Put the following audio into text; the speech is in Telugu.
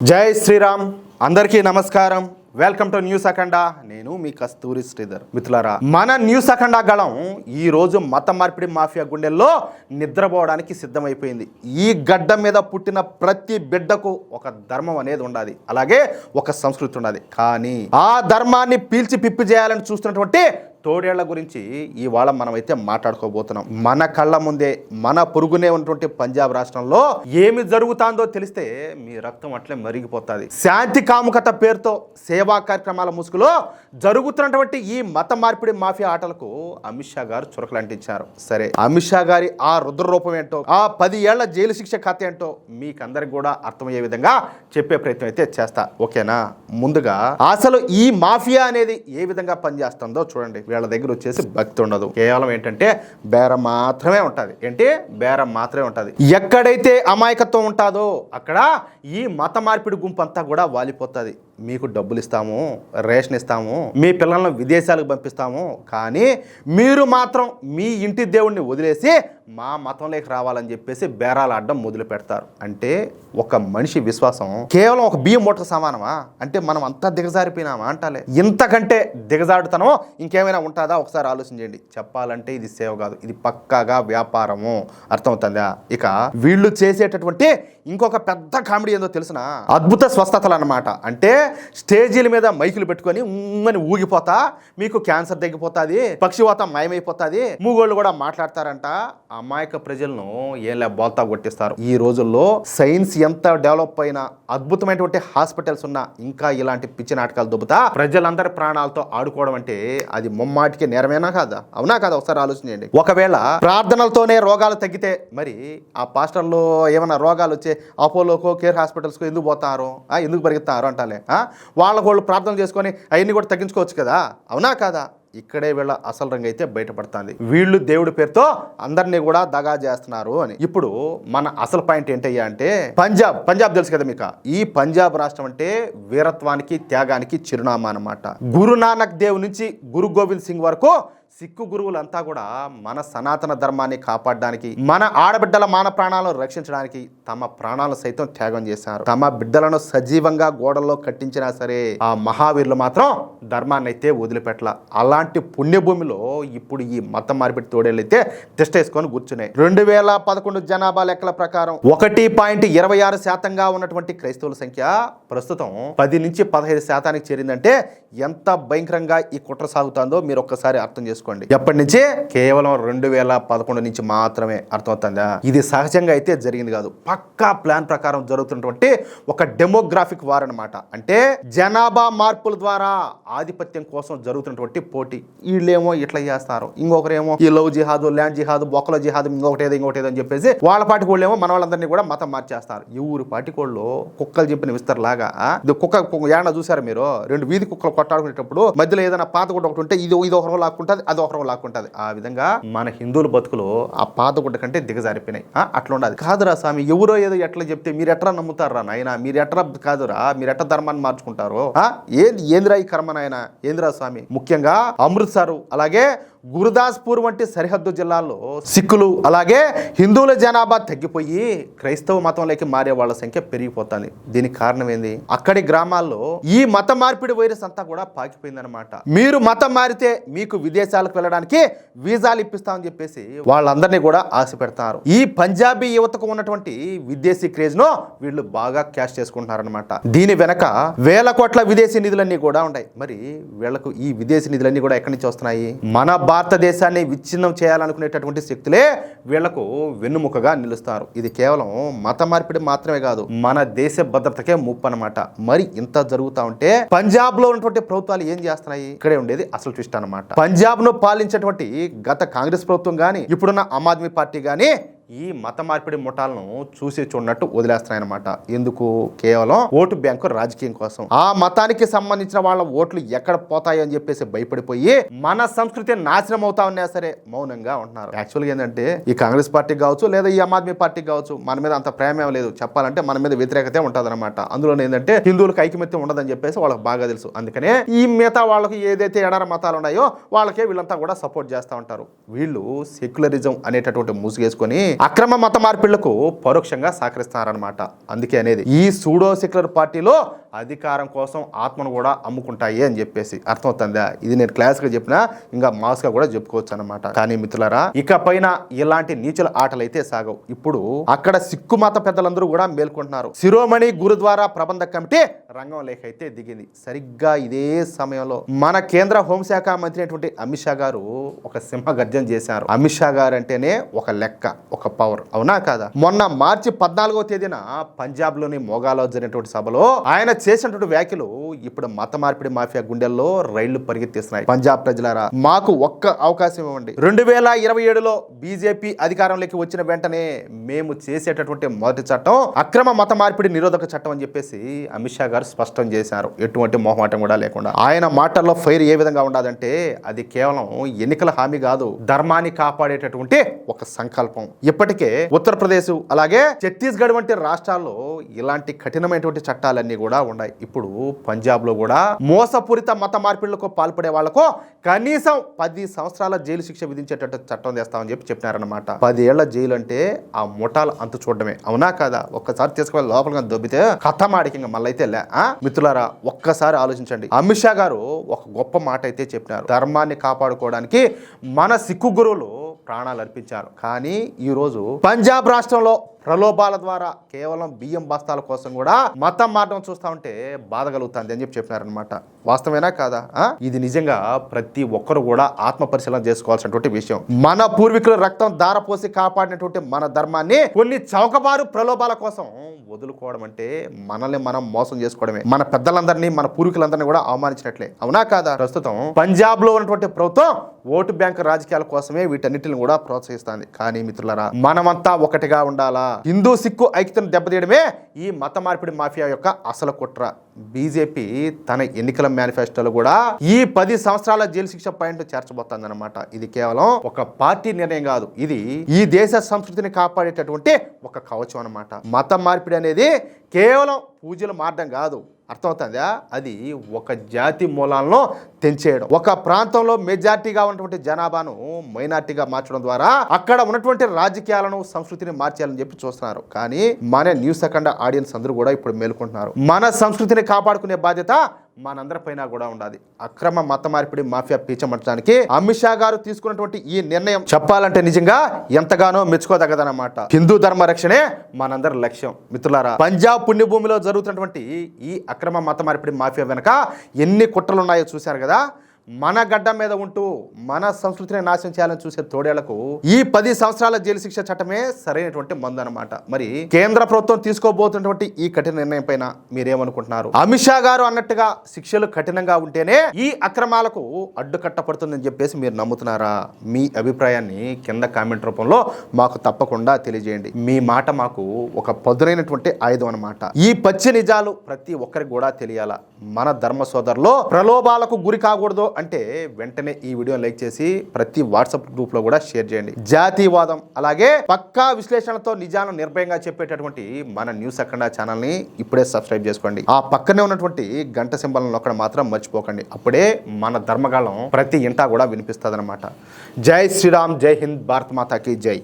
జై శ్రీరామ్. అందరికీ నమస్కారం. వెల్కమ్ టు న్యూస్ అఖండ. నేను మీ కస్తూరి శ్రీధర్. మిత్రులారా, మన న్యూస్ అఖండ గళం ఈ రోజు మత మార్పిడి మాఫియా గుండెల్లో నిద్రపోవడానికి సిద్ధమైపోయింది. ఈ గడ్డ మీద పుట్టిన ప్రతి బిడ్డకు ఒక ధర్మం అనేది ఉండాలి, అలాగే ఒక సంస్కృతి ఉండాలి. కానీ ఆ ధర్మాన్ని పీల్చి పిప్పి చేయాలని చూస్తున్నటువంటి తోడేళ్ల గురించి ఇవాళ మనమైతే మాట్లాడుకోబోతున్నాం. మన కళ్ళ ముందే మన పొరుగునే ఉన్నటువంటి పంజాబ్ రాష్ట్రంలో ఏమి జరుగుతుందో తెలిస్తే మీ రక్తం అట్లే మరిగిపోతుంది. శాంతి కాముకత పేరుతో సేవా కార్యక్రమాల ముసుగులో జరుగుతున్నటువంటి ఈ మత మార్పిడి మాఫియా ఆటలకు అమిత్ షా గారు చురకలంటించారు. సరే, అమిత్ షా గారి ఆ రుద్ర రూపం ఏంటో, ఆ 10 ఏళ్ల జైలు శిక్ష కథ ఏంటో మీకందరికి కూడా అర్థమయ్యే విధంగా చెప్పే ప్రయత్నం అయితే చేస్తా. ఓకేనా? ముందుగా అసలు ఈ మాఫియా అనేది ఏ విధంగా పనిచేస్తుందో చూడండి. వీళ్ళ దగ్గర వచ్చేసి భక్తి ఉండదు, కేవలం ఏంటంటే బేరం మాత్రమే ఉంటుంది. ఏంటి? బేరం మాత్రమే ఉంటుంది. ఎక్కడైతే అమాయకత్వం ఉంటుందో అక్కడ ఈ మత మార్పిడి గుంపు అంతా కూడా వాలిపోతుంది. మీకు డబ్బులు ఇస్తాము, రేషన్ ఇస్తాము, మీ పిల్లలను విదేశాలకు పంపిస్తాము, కానీ మీరు మాత్రం మీ ఇంటి దేవుణ్ణి వదిలేసి మా మతంలోకి రావాలని చెప్పేసి బేరాలు ఆడడం మొదలు పెడతారు. అంటే ఒక మనిషి విశ్వాసం కేవలం ఒక బియ్యం మూటకు సమానమా? అంటే మనం అంతా దిగజారిపోయినామా అంటాలే. ఇంతకంటే దిగజారుతనమో ఇంకేమైనా ఉంటుందా? ఒకసారి ఆలోచించండి. చెప్పాలంటే ఇది సేవ కాదు, ఇది పక్కాగా వ్యాపారము. అర్థమవుతుందా? ఇక వీళ్ళు చేసేటటువంటి ఇంకొక పెద్ద కామెడీ ఏందో తెలిసిన, అద్భుత స్వస్థతలు అన్నమాట. అంటే స్టేజీల మీద మైకులు పెట్టుకొని ఉమ్మని ఊగిపోతా మీకు క్యాన్సర్ తగ్గిపోతుంది, పక్షివాతం మాయమైపోతుంది, మూగోళ్ళు కూడా మాట్లాడతారంట. అమాయక ప్రజలను ఏం బోల్తా కొట్టిస్తారు. ఈ రోజుల్లో సైన్స్ ఎంత డెవలప్ అయినా, అద్భుతమైనటువంటి హాస్పిటల్స్ ఉన్నా, ఇంకా ఇలాంటి పిచ్చి నాటకాలు దుబ్బుతా ప్రజలందరి ప్రాణాలతో ఆడుకోవడం అంటే అది ముమ్మాటికి నేరమేనా కాదా? అవునా కాదా? ఒకసారి ఆలోచించండి. ఒకవేళ ప్రార్థనలతోనే రోగాలు తగ్గితే మరి ఆ పాస్టర్లు ఏమైనా రోగాలు వచ్చే అపోలోకో, కేర్ హాస్పిటల్స్కో ఎందుకు పోతారు? ఎందుకు పరిగెత్తారు అంటాలే. వాళ్ళు ప్రార్థనలు చేసుకొని అవన్నీ కూడా తగ్గించుకోవచ్చు కదా? అవునా కాదా? ఇక్కడే వీళ్ళ అసలు రంగు అయితే బయటపడుతుంది. వీళ్ళు దేవుడి పేరుతో అందరినీ కూడా దగా చేస్తున్నారు అని. ఇప్పుడు మన అసలు పాయింట్ ఏంటయ్యా అంటే, పంజాబ్ తెలుసు కదా మీకు. ఈ పంజాబ్ రాష్ట్రం అంటే వీరత్వానికి, త్యాగానికి చిరునామా అన్నమాట. గురునానక్ దేవ్ నుంచి గురు గోవింద్ సింగ్ వరకు సిక్కు గురువులంతా కూడా మన సనాతన ధర్మాన్ని కాపాడడానికి, మన ఆడబిడ్డల మాన ప్రాణాలను రక్షించడానికి తమ ప్రాణాలను సైతం త్యాగం చేశారు. తమ బిడ్డలను సజీవంగా గోడల్లో కట్టించినా సరే ఆ మహావీరులు మాత్రం ధర్మాన్ని అయితే వదిలిపెట్టల. అలాంటి పుణ్యభూమిలో ఇప్పుడు ఈ మత మార్పిడి తోడేళ్ళు అయితే తిష్టేసుకొని కూర్చున్నాయి. 2011 జనాభా లెక్కల ప్రకారం 1.26% ఉన్నటువంటి క్రైస్తవుల సంఖ్య ప్రస్తుతం 10 నుంచి 15% చేరిందంటే ఎంత భయంకరంగా ఈ కుట్ర సాగుతుందో మీరు ఒక్కసారి అర్థం చేసుకోండి. ఎప్పటి నుంచే? కేవలం 2011 నుంచి మాత్రమే. అర్థమవుతుందా? ఇది సహజంగా అయితే జరిగింది కాదు, పక్కా ప్లాన్ ప్రకారం జరుగుతున్నటువంటి ఒక డెమోగ్రాఫిక్ వార్ అనమాట. అంటే జనాభా మార్పుల ద్వారా ఆధిపత్యం కోసం జరుగుతున్నటువంటి పోటీ. వీళ్ళేమో ఇట్లా చేస్తారు, ఇంకొకరేమో ఈ లవ్ జిహాదు, ల్యాండ్ జిహాదు, బొక్కల జిహాదు, ఇంకొకటేదో అని చెప్పేసి వాళ్ళ పాటి కోళ్ళేమో మన వాళ్ళందరినీ కూడా మతం మార్చేస్తారు. ఎవరు పాటి కోళ్ళు కుక్కలు చెప్పిన విస్తరలాగా. కుక్క ఏమన్నా చూసారా మీరు? 2 వీధి కుక్కలు కొట్టాడుకునేటప్పుడు మధ్యలో ఏదైనా పాత గుడ్డ ఒకటి ఉంటే ఇది ఒక రో లాక్కుంటుంది, అది ఒక రో లాక్కుంటుంది. ఆ విధంగా మన హిందువుల బతుకులు ఆ పాత గుడ్డ కంటే దిగజారిపోయినాయి. అట్లా ఉండదు కాదురా స్వామి. ఎవరో ఏదో ఎట్లా చెప్తే మీరు ఎట్లా నమ్ముతారా నాయన? మీరు ఎట్లా కాదురా, మీరు ఎట్లా ధర్మాన్ని మార్చుకుంటారు? ఏందిరా ఈ కర్మ నాయన? ఏందిరా స్వామి? ముఖ్యంగా అమృత్సర్, అలాగే గురుదాస్పూర్ వంటి సరిహద్దు జిల్లాల్లో సిక్కులు అలాగే హిందువుల జనాభా తగ్గిపోయి క్రైస్తవ మతంలోకి మారే వాళ్ళ సంఖ్య పెరిగిపోతుంది. దీనికి కారణం ఏంది? అక్కడి గ్రామాల్లో ఈ మత మార్పిడి వైరస్ అంతా కూడా పాకిపోయిందనమాట. మీరు మతం మారితే మీకు విదేశాలకు వెళ్ళడానికి వీసాలు ఇప్పిస్తామని చెప్పేసి వాళ్ళందరినీ కూడా ఆశ పెడతారు. ఈ పంజాబీ యువతకు ఉన్నటువంటి విదేశీ క్రేజ్ ను వీళ్ళు బాగా క్యాష్ చేసుకుంటున్నారనమాట. దీని వెనక వేల కోట్ల విదేశీ నిధులన్నీ కూడా ఉన్నాయి. మరి వీళ్లకు ఈ విదేశీ నిధులన్నీ కూడా ఎక్కడి నుంచి వస్తున్నాయి? మన భారతదేశాన్ని విచ్ఛిన్నం చేయాలనుకునేటటువంటి శక్తులే వీళ్లకు వెన్నుముకగా నిలుస్తారు. ఇది కేవలం మత మార్పిడి మాత్రమే కాదు, మన దేశ భద్రతకే ముప్పు అనమాట. మరి ఇంత జరుగుతా ఉంటే పంజాబ్ లో ఉన్నటువంటి ప్రభుత్వాలు ఏం చేస్తున్నాయి? ఇక్కడే ఉండేది అసలు ట్విస్ట్ అనమాట. పంజాబ్ ను పాలించేటువంటి గత కాంగ్రెస్ ప్రభుత్వం గాని, ఇప్పుడున్న ఆమ్ ఆద్మీ పార్టీ గాని ఈ మత మార్పిడి ముఠాలను చూసి చూడనట్టు వదిలేస్తున్నాయన్నమాట. ఎందుకు? కేవలం ఓటు బ్యాంకు రాజకీయం కోసం. ఆ మతానికి సంబంధించిన వాళ్ళ ఓట్లు ఎక్కడ పోతాయో అని చెప్పేసి భయపడిపోయి మన సంస్కృతి నాశనం అవుతా ఉన్నా సరే మౌనంగా ఉంటున్నారు. యాక్చువల్గా ఏంటంటే ఈ కాంగ్రెస్ పార్టీకి కావచ్చు, లేదా ఈ ఆమ్ ఆద్మీ పార్టీకి కావచ్చు, మన మీద అంత ప్రేమ లేదు. చెప్పాలంటే మన మీద వ్యతిరేకత ఉంటుంది అనమాట. అందులో ఏంటంటే హిందువులకు ఐకమత్యం ఉండదని చెప్పేసి వాళ్ళకి బాగా తెలుసు. అందుకనే ఈ మిగతా వాళ్ళకి ఏదైతే ఎడార మతాలు ఉన్నాయో వాళ్ళకే వీళ్ళంతా కూడా సపోర్ట్ చేస్తూ ఉంటారు. వీళ్ళు సెక్యులరిజం అనేటటువంటి ముసుగేసుకొని అక్రమ మత మార్పిళ్లకు పరోక్షంగా సహకరిస్తున్నారనమాట. అందుకే అనేది ఈ సూడో సెక్యులర్ పార్టీలో అధికారం కోసం ఆత్మను కూడా అమ్ముకుంటాయి అని చెప్పేసి అర్థమవుతుందా? ఇది నేను క్లాస్ గా చెప్పినా ఇంకా మాస్ గా కూడా చెప్పుకోవచ్చు అనమాట. కానీ మిత్రులారా, ఇక పైన ఇలాంటి నీచుల ఆటలు అయితే సాగవు. ఇప్పుడు అక్కడ సిక్కు మత పెద్దలందరూ కూడా మేల్కొంటున్నారు. శిరోమణి గురుద్వారా ప్రబంధ కమిటీ రంగంలోకి అయితే దిగింది. సరిగ్గా ఇదే సమయంలో మన కేంద్ర హోంశాఖ మంత్రి అయినటువంటి అమిత్ షా గారు ఒక సింహ గర్జన చేశారు. అమిత్ షా గారు అంటేనే ఒక లెక్క, ఒక పవర్, అవునా కాదా? మొన్న మార్చి 14వ తేదీన పంజాబ్ లోని మోగాలో జరిగినటువంటి సభలో ఆయన చేసినటువంటి వ్యాఖ్యలు ఇప్పుడు మత మార్పిడి మాఫియా గుండెల్లో రైళ్లు పరిగెత్తిస్తున్నాయి. పంజాబ్ ప్రజలారా, మాకు ఒక్క అవకాశం ఇవ్వండి. 2027లో బీజేపీ అధికారంలోకి వచ్చిన వెంటనే మేము చేసేటటువంటి మొదటి చట్టం అక్రమ మత మార్పిడి నిరోధక చట్టం అని చెప్పేసి అమిత్ షా గారు స్పష్టం చేశారు. ఎటువంటి మొహమాటం కూడా లేకుండా. ఆయన మాటల్లో ఫైర్ ఏ విధంగా ఉండదంటే అది కేవలం ఎన్నికల హామీ కాదు, ధర్మాన్ని కాపాడేటటువంటి ఒక సంకల్పం. ఇప్పటికే ఉత్తరప్రదేశ్ అలాగే ఛత్తీస్గఢ్ వంటి రాష్ట్రాల్లో ఇలాంటి కఠినమైనటువంటి చట్టాలన్నీ కూడా ఉన్నాయి. ఇప్పుడు పంజాబ్ లో కూడా మోసపూరిత మత మార్పిళ్లకు పాల్పడే వాళ్లకు కనీసం 10 సంవత్సరాల జైలు శిక్ష విధించేటట్టు చట్టం చేస్తామని చెప్పారనమాట. 10 ఏళ్ల జైలు అంటే ఆ ముఠాలు అంత చూడడమే, అవునా కదా? ఒక్కసారి తీసుకువెళ్ళి లోపలిగా దొబ్బితే కథమాడికంగా మళ్ళీ అయితే మిత్రులారా, ఒక్కసారి ఆలోచించండి. అమిత్ షా గారు ఒక గొప్ప మాట అయితే చెప్పినారు. ధర్మాన్ని కాపాడుకోవడానికి మన సిక్కు గురువులు ప్రాణాలు అర్పించారు. కానీ ఈరోజు పంజాబ్ రాష్ట్రంలో ప్రలోభాల ద్వారా కేవలం బియ్యం బస్తాల కోసం కూడా మతం మారడం చూస్తా ఉంటే బాధ కలుగుతుంది అని చెప్పినారనమాట. వాస్తవేనా కాదా? ఇది నిజంగా ప్రతి ఒక్కరు కూడా ఆత్మ పరిశీలన చేసుకోవాల్సినటువంటి విషయం. మన పూర్వీకుల రక్తం దారపోసి కాపాడినటువంటి మన ధర్మాన్ని కొన్ని చౌకబారు ప్రలోభాల కోసం వదులుకోవడం అంటే మనల్ని మనం మోసం చేసుకోవడమే. మన పెద్దలందరినీ, మన పూర్వీకులందరినీ కూడా అవమానించినట్లే, అవునా కాదా? ప్రస్తుతం పంజాబ్ లో ఉన్నటువంటి ప్రభుత్వం ఓటు బ్యాంక్ రాజకీయాల కోసమే వీటన్నిటిని కూడా ప్రోత్సహిస్తుంది. కానీ మిత్రులారా, మనమంతా ఒకటిగా ఉండాలా. హిందూ సిక్కు ఐక్యతను దెబ్బతీయడమే ఈ మత మార్పిడి మాఫియా యొక్క అసలు కుట్ర. బీజేపీ తన ఎన్నికల మేనిఫెస్టోలో కూడా ఈ 10 సంవత్సరాల జైలు శిక్ష పాయింట్ చేర్చబోతుందన్నమాట. ఇది కేవలం ఒక పార్టీ నిర్ణయం కాదు, ఇది ఈ దేశ సంస్కృతిని కాపాడేటటువంటి ఒక కవచం అన్నమాట. మత మార్పిడి అనేది కేవలం పూజలు మారడం కాదు, అర్థమవుతుందా? అది ఒక జాతి మూలాలను తెంచేయడం, ఒక ప్రాంతంలో మెజార్టీగా ఉన్నటువంటి జనాభాను మైనార్టీగా మార్చడం ద్వారా అక్కడ ఉన్నటువంటి రాజకీయాలను, సంస్కృతిని మార్చేయాలని చెప్పి చూస్తున్నారు. కానీ మన న్యూస్ అఖండ ఆడియన్స్ అందరూ కూడా ఇప్పుడు మేలుకుంటున్నారు. మన సంస్కృతిని కాపాడుకునే బాధ్యత మనందరిపైన కూడా ఉండాలి. అక్రమ మత మార్పిడి మాఫియా పీచమర్చడానికి అమిత్ షా గారు తీసుకున్నటువంటి ఈ నిర్ణయం చెప్పాలంటే నిజంగా ఎంతగానో మెచ్చుకోదగ్గదన్నమాట. హిందూ ధర్మ రక్షణే మనందరి లక్ష్యం. మిత్రులారా, పంజాబ్ పుణ్యభూమిలో జరుగుతున్నటువంటి ఈ అక్రమ మత మార్పిడి మాఫియా వెనక ఎన్ని కుట్రలు ఉన్నాయో చూశారు కదా. మన గడ్డ మీద ఉంటూ మన సంస్కృతిని నాశనం చేయాలని చూసే తోడేళ్లకు ఈ 10 సంవత్సరాల జైలు శిక్ష చట్టమే సరైనటువంటి మందు అనమాట. మరి కేంద్ర ప్రభుత్వం తీసుకోబోతున్నటువంటి ఈ కఠిన నిర్ణయం పైన మీరేమనుకుంటున్నారు? అమిత్ షా గారు అన్నట్టుగా శిక్షలు కఠినంగా ఉంటేనే ఈ అక్రమాలకు అడ్డుకట్ట పడుతుందని చెప్పేసి మీరు నమ్ముతున్నారా? మీ అభిప్రాయాన్ని కింద కామెంట్ రూపంలో మాకు తప్పకుండా తెలియజేయండి. మీ మాట మాకు ఒక పదునైనటువంటి ఆయుధం అనమాట. ఈ పచ్చి నిజాలు ప్రతి ఒక్కరికి కూడా తెలియాలా. మన ధర్మ సోదరులో ప్రలోభాలకు గురి కాకూడదు అంటే వెంటనే ఈ వీడియో లైక్ చేసి ప్రతి వాట్సాప్ గ్రూప్ లో కూడా షేర్ చేయండి. జాతీయవాదం అలాగే పక్కా విశ్లేషణతో నిజాలను నిర్భయంగా చెప్పేటటువంటి మన న్యూస్ అఖండ ఛానల్ ని ఇప్పుడే సబ్స్క్రైబ్ చేసుకోండి. ఆ పక్కనే ఉన్నటువంటి గంట సింబల్ నొక్కడం మాత్రం మర్చిపోకండి. అప్పుడే మన ధర్మగాళం ప్రతి ఇంటా కూడా వినిపిస్తుంది అనమాట. జై శ్రీరామ్, జై హింద్, భారత్ మాతాకి జై.